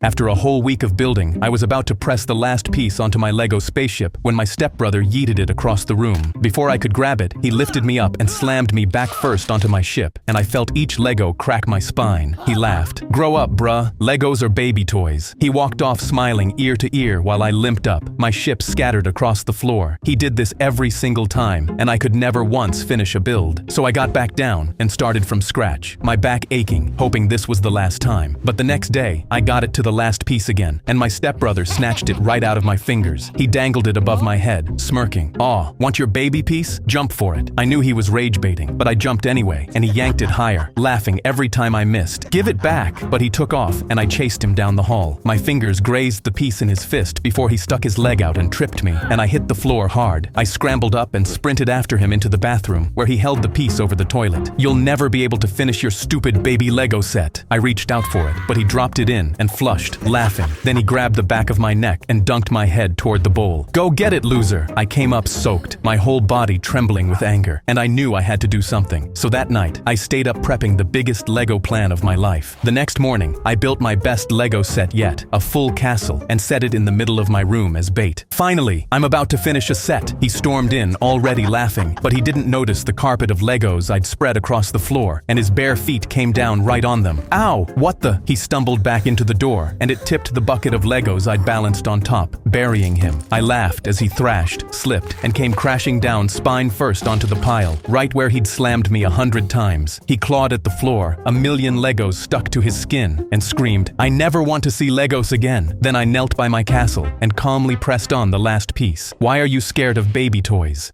After a whole week of building, I was about to press the last piece onto my Lego spaceship when my stepbrother yeeted it across the room. Before I could grab it, he lifted me up and slammed me back first onto my ship, and I felt each Lego crack my spine. He laughed. "Grow up, bruh. Legos are baby toys." He walked off smiling ear to ear while I limped up, my ship scattered across the floor. He did this every single time, and I could never once finish a build. So I got back down and started from scratch, my back aching, hoping this was the last time. But the next day, I got it to the last piece again, and my stepbrother snatched it right out of my fingers. He dangled it above my head, smirking. "Aw, want your baby piece? Jump for it." I knew he was rage baiting, but I jumped anyway, and he yanked it higher, laughing every time I missed. "Give it back!" But he took off, and I chased him down the hall. My fingers grazed the piece in his fist before he stuck his leg out and tripped me, and I hit the floor hard. I scrambled up and sprinted after him into the bathroom, where he held the piece over the toilet. "You'll never be able to finish your stupid baby Lego set." I reached out for it, but he dropped it in and flushed, laughing. Then he grabbed the back of my neck and dunked my head toward the bowl. "Go get it, loser!" I came up soaked, my whole body trembling with anger, and I knew I had to do something. So that night, I stayed up prepping the biggest Lego plan of my life. The next morning, I built my best Lego set yet, a full castle, and set it in the middle of my room as bait. "Finally, I'm about to finish a set." He stormed in, already laughing, but he didn't notice the carpet of Legos I'd spread across the floor, and his bare feet came down right on them. "Ow, what the?" He stumbled back into the door, and it tipped the bucket of Legos I'd balanced on top, burying him. I laughed as he thrashed, slipped, and came crashing down spine first onto the pile, right where he'd slammed me 100 times. He clawed at the floor, a million Legos stuck to his skin, and screamed, "I never want to see Legos again." Then I knelt by my castle and calmly pressed on the last piece. "Why are you scared of baby toys?"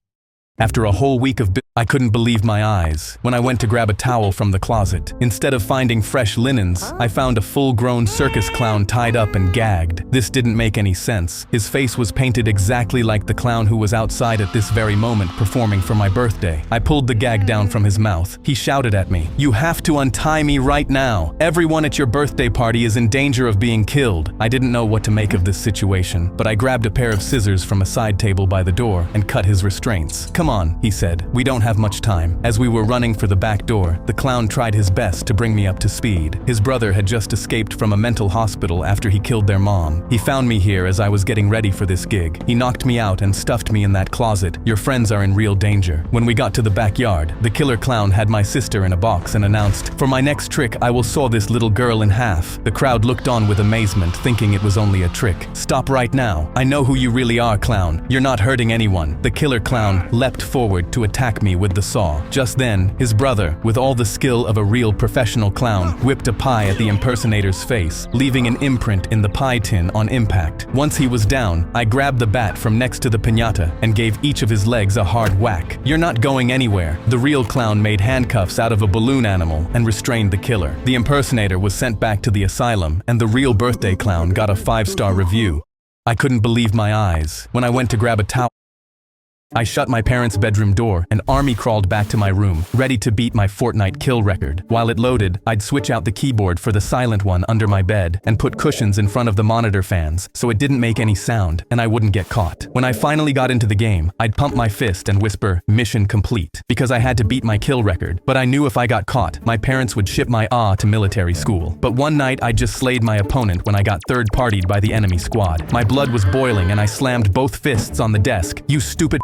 After a whole week of I couldn't believe my eyes when I went to grab a towel from the closet. Instead of finding fresh linens, I found a full-grown circus clown tied up and gagged. This didn't make any sense. His face was painted exactly like the clown who was outside at this very moment performing for my birthday. I pulled the gag down from his mouth. He shouted at me, "You have to untie me right now. Everyone at your birthday party is in danger of being killed." I didn't know what to make of this situation, but I grabbed a pair of scissors from a side table by the door and cut his restraints. "Come on," he said. "We don't have much time." As we were running for the back door, the clown tried his best to bring me up to speed. His brother had just escaped from a mental hospital after he killed their mom. He found me here as I was getting ready for this gig. He knocked me out and stuffed me in that closet. "Your friends are in real danger." When we got to the backyard, the killer clown had my sister in a box and announced, "For my next trick, I will saw this little girl in half." The crowd looked on with amazement, thinking it was only a trick. "Stop right now. I know who you really are, clown. You're not hurting anyone." The killer clown leapt forward to attack me with the saw. Just then, his brother, with all the skill of a real professional clown, whipped a pie at the impersonator's face, leaving an imprint in the pie tin on impact. Once he was down, I grabbed the bat from next to the piñata and gave each of his legs a hard whack. "You're not going anywhere." The real clown made handcuffs out of a balloon animal and restrained the killer. The impersonator was sent back to the asylum, and the real birthday clown got a 5-star review. I couldn't believe my eyes. When I went to grab a towel, I shut my parents' bedroom door and army crawled back to my room, ready to beat my Fortnite kill record. While it loaded, I'd switch out the keyboard for the silent one under my bed and put cushions in front of the monitor fans so it didn't make any sound and I wouldn't get caught. When I finally got into the game, I'd pump my fist and whisper, "Mission complete," because I had to beat my kill record. But I knew if I got caught, my parents would ship my to military school. But one night I just slayed my opponent when I got third-partied by the enemy squad. My blood was boiling and I slammed both fists on the desk. "You stupid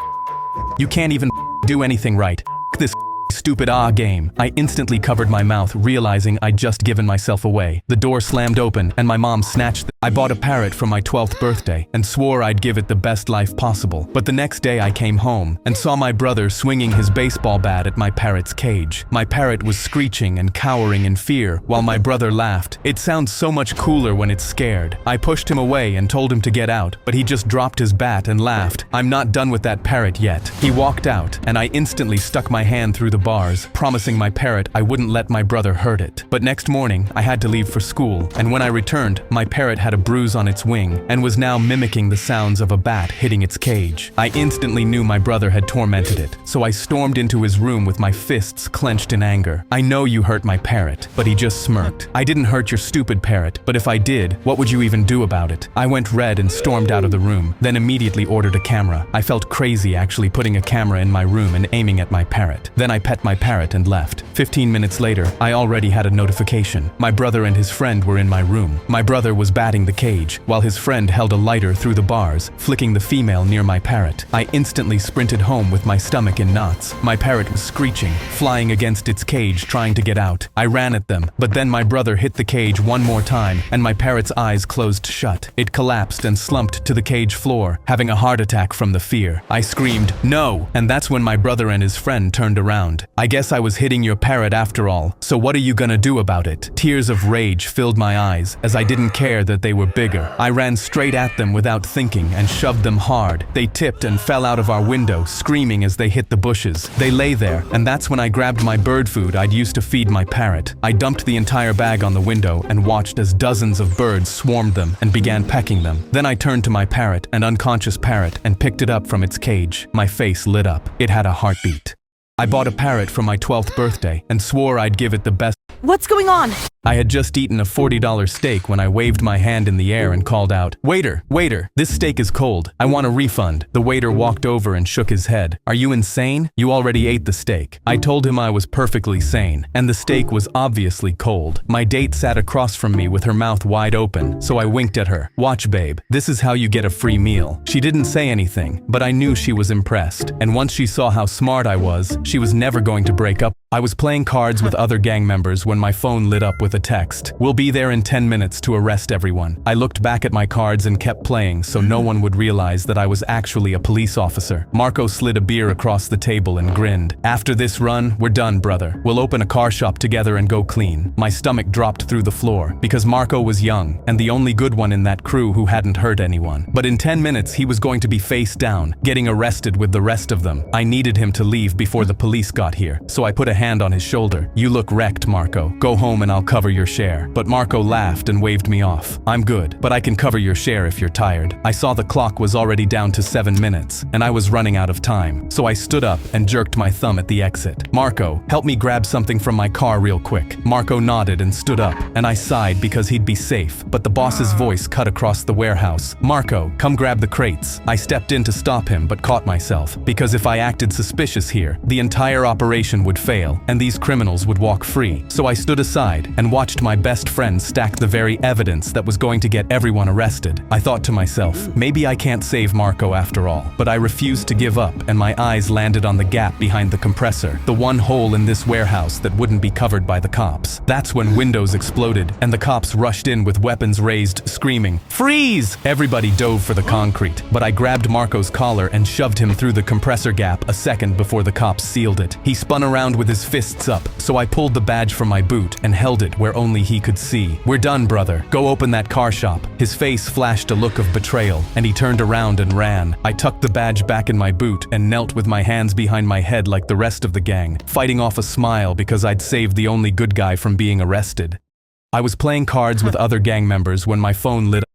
You can't even do anything right. This stupid game." I instantly covered my mouth, realizing I'd just given myself away. The door slammed open and my mom snatched I bought a parrot for my 12th birthday and swore I'd give it the best life possible. But the next day I came home and saw my brother swinging his baseball bat at my parrot's cage. My parrot was screeching and cowering in fear while my brother laughed. It sounds so much cooler when it's scared. I pushed him away and told him to get out, but he just dropped his bat and laughed. "I'm not done with that parrot yet." He walked out and I instantly stuck my hand through the bars, promising my parrot I wouldn't let my brother hurt it. But next morning I had to leave for school, and when I returned, my parrot had a bruise on its wing and was now mimicking the sounds of a bat hitting its cage. I instantly knew my brother had tormented it, so I stormed into his room with my fists clenched in anger. "I know you hurt my parrot," but he just smirked. "I didn't hurt your stupid parrot, but if I did, what would you even do about it?" I went red and stormed out of the room, then immediately ordered a camera. I felt crazy actually putting a camera in my room and aiming at my parrot. Then I pet my parrot and left. 15 minutes later, I already had a notification. My brother and his friend were in my room. My brother was batting the cage, while his friend held a lighter through the bars, flicking the female near my parrot. I instantly sprinted home with my stomach in knots. My parrot was screeching, flying against its cage trying to get out. I ran at them, but then my brother hit the cage one more time, and my parrot's eyes closed shut. It collapsed and slumped to the cage floor, having a heart attack from the fear. I screamed, "No!" And that's when my brother and his friend turned around. "I guess I was hitting your parrot after all, so what are you gonna do about it?" Tears of rage filled my eyes, as I didn't care that they were bigger. I ran straight at them without thinking and shoved them hard. They tipped and fell out of our window, screaming as they hit the bushes. They lay there, and that's when I grabbed my bird food I'd used to feed my parrot. I dumped the entire bag on the window and watched as dozens of birds swarmed them and began pecking them. Then I turned to my parrot, an unconscious parrot, and picked it up from its cage. My face lit up. It had a heartbeat. I bought a parrot for my 12th birthday and swore I'd give it the best. What's going on? I had just eaten a $40 steak when I waved my hand in the air and called out, "Waiter, waiter, this steak is cold. I want a refund." The waiter walked over and shook his head. "Are you insane? You already ate the steak." I told him I was perfectly sane, and the steak was obviously cold. My date sat across from me with her mouth wide open, so I winked at her. "Watch, babe, this is how you get a free meal." She didn't say anything, but I knew she was impressed, and once she saw how smart I was, she was never going to break up. I was playing cards with other gang members when my phone lit up with a text. "We'll be there in 10 minutes to arrest everyone." I looked back at my cards and kept playing so no one would realize that I was actually a police officer. Marco slid a beer across the table and grinned. "After this run, we're done, brother. We'll open a car shop together and go clean." My stomach dropped through the floor because Marco was young and the only good one in that crew who hadn't hurt anyone. But in 10 minutes, he was going to be face down, getting arrested with the rest of them. I needed him to leave before the police got here, so I put a hand on his shoulder. "You look wrecked, Marco. Go home and I'll cover your share." But Marco laughed and waved me off. "I'm good, but I can cover your share if you're tired." I saw the clock was already down to 7 minutes, and I was running out of time. So I stood up and jerked my thumb at the exit. "Marco, help me grab something from my car real quick." Marco nodded and stood up, and I sighed because he'd be safe, but the boss's voice cut across the warehouse. "Marco, come grab the crates." I stepped in to stop him, but caught myself, because if I acted suspicious here, the entire operation would fail, and these criminals would walk free. So I stood aside and watched my best friend stack the very evidence that was going to get everyone arrested. I thought to myself, maybe I can't save Marco after all. But I refused to give up, and my eyes landed on the gap behind the compressor, the one hole in this warehouse that wouldn't be covered by the cops. That's when windows exploded, and the cops rushed in with weapons raised, screaming, "Freeze!" Everybody dove for the concrete, but I grabbed Marco's collar and shoved him through the compressor gap a second before the cops sealed it. He spun around with his fists up, so I pulled the badge from my boot and held it where only he could see. "We're done, brother. Go open that car shop." His face flashed a look of betrayal, and he turned around and ran. I tucked the badge back in my boot and knelt with my hands behind my head like the rest of the gang, fighting off a smile because I'd saved the only good guy from being arrested. I was playing cards with other gang members when my phone lit up.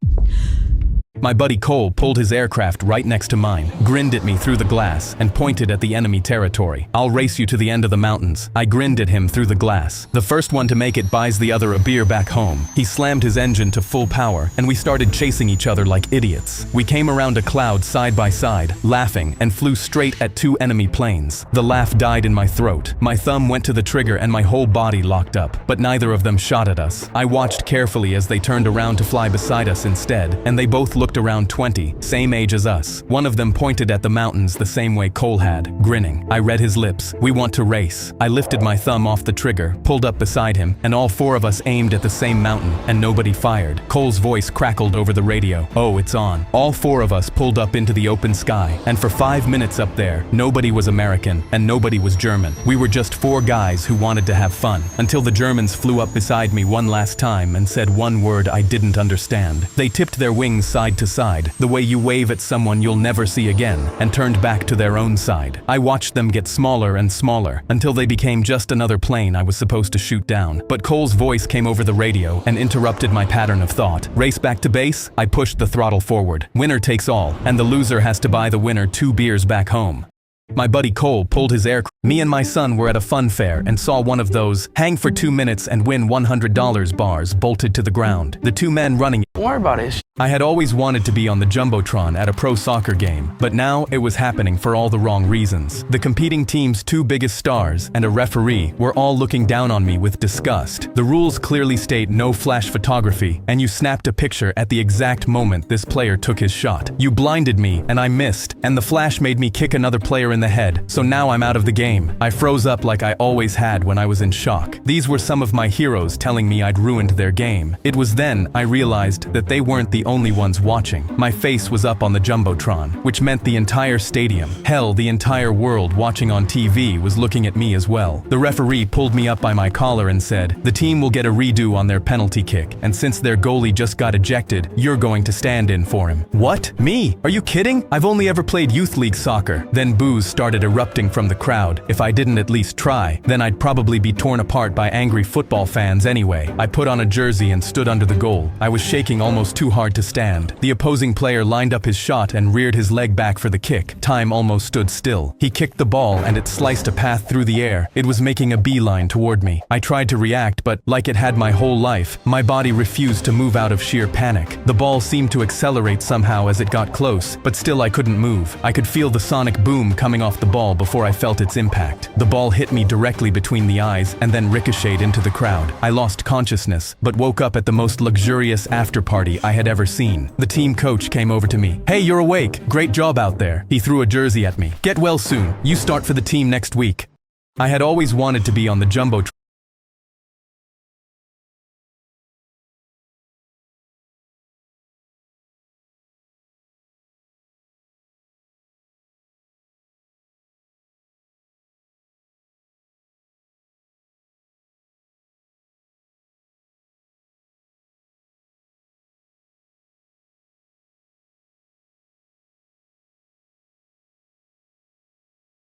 My buddy Cole pulled his aircraft right next to mine, grinned at me through the glass, and pointed at the enemy territory. "I'll race you to the end of the mountains." I grinned at him through the glass. "The first one to make it buys the other a beer back home." He slammed his engine to full power, and we started chasing each other like idiots. We came around a cloud side by side, laughing, and flew straight at 2 enemy planes. The laugh died in my throat. My thumb went to the trigger and my whole body locked up, but neither of them shot at us. I watched carefully as they turned around to fly beside us instead, and they both looked around 20, same age as us. One of them pointed at the mountains the same way Cole had, grinning. I read his lips. "We want to race." I lifted my thumb off the trigger, pulled up beside him, and all 4 of us aimed at the same mountain, and nobody fired. Cole's voice crackled over the radio. "Oh, it's on." All 4 of us pulled up into the open sky, and for 5 minutes up there, nobody was American, and nobody was German. We were just 4 guys who wanted to have fun, until the Germans flew up beside me one last time and said one word I didn't understand. They tipped their wings side to side, the way you wave at someone you'll never see again, and turned back to their own side. I watched them get smaller and smaller, until they became just another plane I was supposed to shoot down. But Cole's voice came over the radio and interrupted my pattern of thought. "Race back to base?" I pushed the throttle forward. "Winner takes all, and the loser has to buy the winner 2 beers back home." My buddy Cole pulled his air. Me and my son were at a fun fair and saw one of those hang for 2 minutes and win $100 bars bolted to the ground. The two men running. Don't worry about it. I had always wanted to be on the Jumbotron at a pro soccer game, but now it was happening for all the wrong reasons. The competing team's two biggest stars and a referee were all looking down on me with disgust. The rules clearly state no flash photography, and you snapped a picture at the exact moment this player took his shot. You blinded me, and I missed, and the flash made me kick another player in the head, so now I'm out of the game. I froze up like I always had when I was in shock. These were some of my heroes telling me I'd ruined their game. It was then I realized that they weren't the only ones watching. My face was up on the Jumbotron, which meant the entire stadium, hell, the entire world watching on TV was looking at me as well. The referee pulled me up by my collar and said, "The team will get a redo on their penalty kick, and since their goalie just got ejected, you're going to stand in for him." What? Me? Are you kidding? I've only ever played youth league soccer. Then boos started erupting from the crowd. If I didn't at least try, then I'd probably be torn apart by angry football fans anyway. I put on a jersey and stood under the goal. I was shaking almost too hard to stand. The opposing player lined up his shot and reared his leg back for the kick. Time almost stood still. He kicked the ball and it sliced a path through the air. It was making a beeline toward me. I tried to react, but like it had my whole life, my body refused to move out of sheer panic. The ball seemed to accelerate somehow as it got close, but still I couldn't move. I could feel the sonic boom coming off the ball before I felt its impact. The ball hit me directly between the eyes and then ricocheted into the crowd. I lost consciousness, but woke up at the most luxurious after party I had ever seen. The team coach came over to me. "Hey, you're awake. Great job out there." He threw a jersey at me. "Get well soon. You start for the team next week." I had always wanted to be on the Jumbotron.